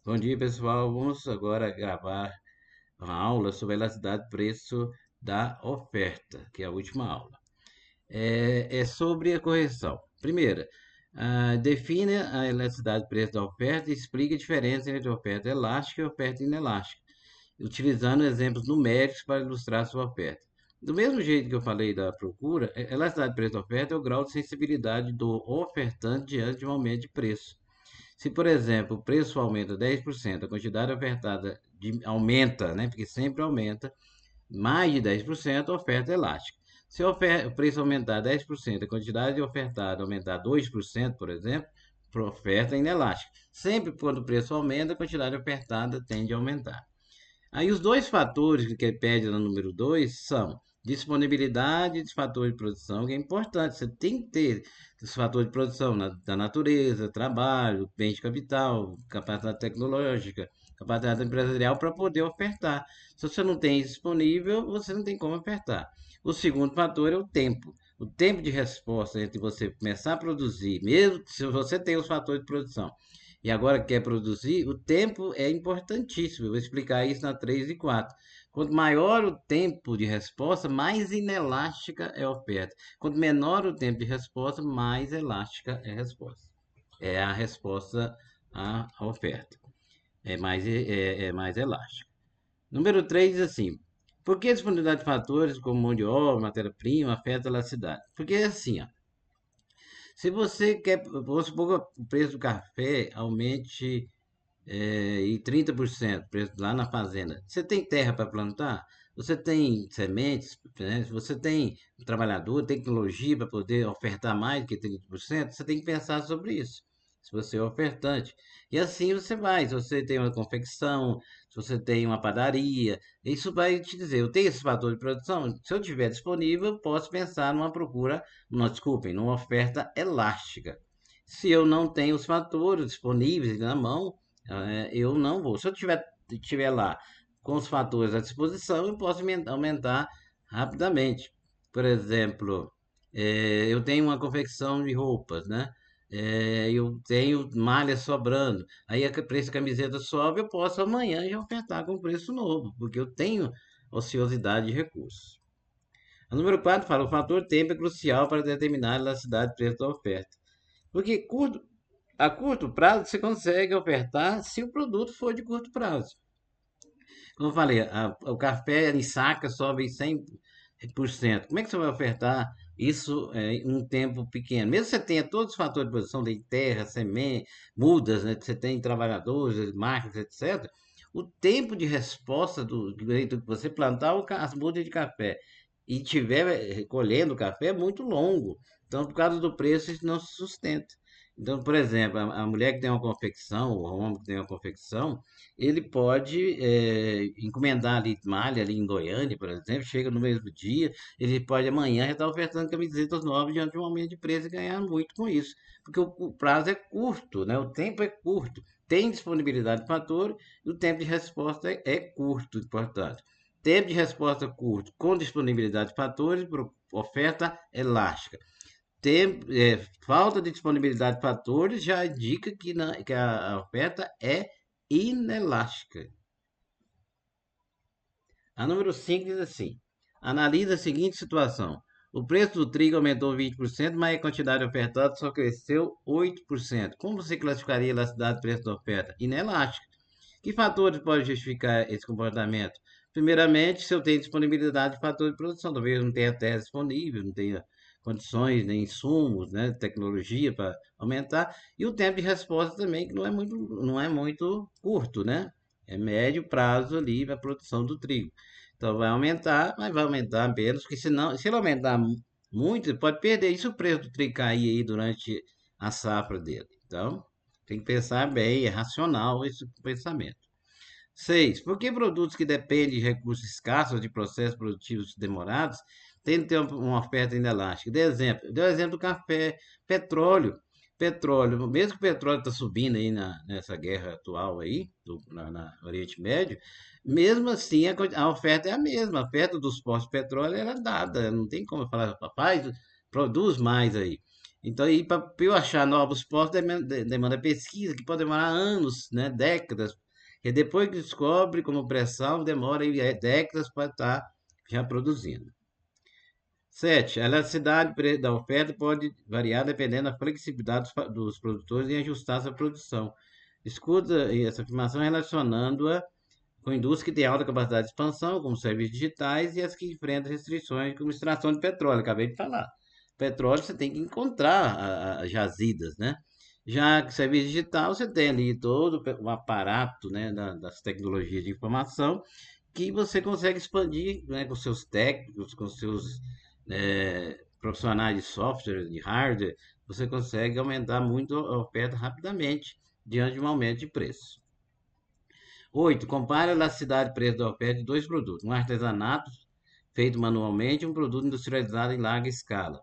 Bom dia, pessoal. Vamos agora gravar uma aula sobre a elasticidade de preço da oferta, que é a última aula. É sobre a correção. Primeira, define a elasticidade de preço da oferta e explica a diferença entre oferta elástica e oferta inelástica, utilizando exemplos numéricos para ilustrar sua oferta. Do mesmo jeito que eu falei da procura, a elasticidade de preço da oferta é o grau de sensibilidade do ofertante diante de um aumento de preço. Se, por exemplo, o preço aumenta 10%, a quantidade ofertada aumenta, né? Porque sempre aumenta, mais de 10%, a oferta é elástica. Se o preço aumentar 10%, a quantidade ofertada aumentar 2%, por exemplo, a oferta é inelástica. Sempre quando o preço aumenta, a quantidade ofertada tende a aumentar. Aí os dois fatores que pede no número 2 são disponibilidade de fator de produção, que é importante. Você tem que ter os fatores de produção da natureza, trabalho, bem de capital, capacidade tecnológica, capacidade empresarial para poder ofertar. Se você não tem isso disponível, você não tem como ofertar. O segundo fator é o tempo. O tempo de resposta entre você começar a produzir, mesmo se você tem os fatores de produção, e agora quer produzir, o tempo é importantíssimo. Eu vou explicar isso na 3 e 4. Quanto maior o tempo de resposta, mais inelástica é a oferta. Quanto menor o tempo de resposta, mais elástica é a resposta. É a resposta à oferta. É mais elástica. Número 3 diz assim: por que a disponibilidade de fatores como mão de obra, matéria-prima afeta a elasticidade? Porque é assim, ó, se você quer, vamos supor que o preço do café aumente e 30% preço lá na fazenda. Você tem terra para plantar? Você tem sementes, né? Você tem trabalhador, tecnologia para poder ofertar mais do que 30%? Você tem que pensar sobre isso. Se você é ofertante. E assim você vai. Se você tem uma confecção, se você tem uma padaria, isso vai te dizer, eu tenho esse fator de produção, se eu tiver disponível, eu posso pensar numa procura, não, desculpem, numa oferta elástica. Se eu não tenho os fatores disponíveis na mão, eu não vou. Se eu tiver lá com os fatores à disposição, eu posso aumentar rapidamente. Por exemplo, eu tenho uma confecção de roupas, né? Eu tenho malha sobrando. Aí o preço da camiseta sobe, eu posso amanhã já ofertar com preço novo, porque eu tenho ociosidade de recursos. O número 4 fala, o fator tempo é crucial para determinar a elasticidade do preço da oferta. Porque a curto prazo você consegue ofertar se o produto for de curto prazo. Como eu falei, o café em saca sobe 100%. Como é que você vai ofertar isso em um tempo pequeno? Mesmo que você tenha todos os fatores de produção, de terra, semente, mudas, né? Você tem trabalhadores, máquinas, etc. O tempo de resposta do jeito que você plantar as mudas de café e tiver recolhendo o café é muito longo. Então, por causa do preço, isso não se sustenta. Então, por exemplo, a mulher que tem uma confecção, o homem que tem uma confecção, ele pode encomendar ali malha ali em Goiânia, por exemplo, chega no mesmo dia, ele pode amanhã já estar ofertando camisetas novas diante de um aumento de preço e ganhar muito com isso, porque o prazo é curto, né? O tempo é curto, tem disponibilidade de fator e o tempo de resposta é curto, portanto. Tempo de resposta curto com disponibilidade de fatores, oferta elástica. Falta de disponibilidade de fatores já indica que a oferta é inelástica. A número 5 diz assim: analisa a seguinte situação. O preço do trigo aumentou 20%, mas a quantidade ofertada só cresceu 8%. Como você classificaria a elasticidade do preço da oferta? Inelástica. Que fatores podem justificar esse comportamento? Primeiramente, se eu tenho disponibilidade de fator de produção, talvez eu não tenha terra disponível, não tenha condições, nem insumos, né, tecnologia para aumentar, e o tempo de resposta também, que não é muito curto, né? É médio prazo ali para a produção do trigo. Então vai aumentar, mas vai aumentar menos, porque senão, se ele aumentar muito, ele pode perder. E se o preço do trigo cair aí durante a safra dele? Então, tem que pensar bem, é racional esse pensamento. 6. Por que produtos que dependem de recursos escassos ou de processos produtivos demorados têm que ter uma oferta inelástica? Dê exemplo do café, petróleo. Petróleo, mesmo que o petróleo está subindo aí nessa guerra atual aí, na Oriente Médio, mesmo assim a oferta é a mesma. A oferta dos postos de petróleo era dada, não tem como falar, papai, produz mais aí. Então, aí, para eu achar novos postos, demanda pesquisa, que pode demorar anos, né, décadas. E depois que descobre como pré-sal, demora aí, décadas para estar já produzindo. 7. A elasticidade da oferta pode variar dependendo da flexibilidade dos produtores em ajustar essa produção. Escuta essa afirmação relacionando-a com indústrias que têm alta capacidade de expansão, como serviços digitais, e as que enfrentam restrições, como extração de petróleo. Acabei de falar. Petróleo você tem que encontrar as jazidas, né? Já que serviço digital, você tem ali todo o aparato, né, das tecnologias de informação que você consegue expandir, né, com seus técnicos, com seus profissionais de software, de hardware, você consegue aumentar muito a oferta rapidamente diante de um aumento de preço. 8. Compare a elasticidade de preço da oferta de dois produtos, um artesanato feito manualmente e um produto industrializado em larga escala.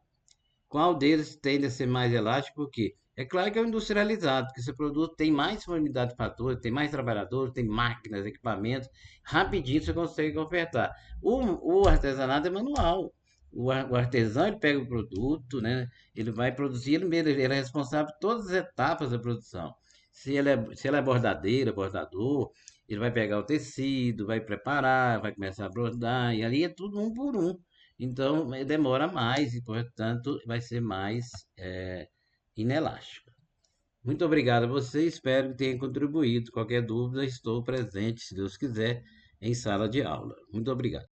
Qual deles tende a ser mais elástico? Por quê? É claro que é o industrializado, porque esse produto tem mais unidade de fator, tem mais trabalhadores, tem máquinas, equipamentos, rapidinho você consegue ofertar. O artesanato é manual. O artesão ele pega o produto, né? Ele vai produzir ele mesmo, ele é responsável por todas as etapas da produção. Se ele é bordadeira, bordador, ele vai pegar o tecido, vai preparar, vai começar a bordar, e ali é tudo um por um. Então, demora mais e, portanto, vai ser mais inelástico. Muito obrigado a você, espero que tenha contribuído. Qualquer dúvida, estou presente, se Deus quiser, em sala de aula. Muito obrigado.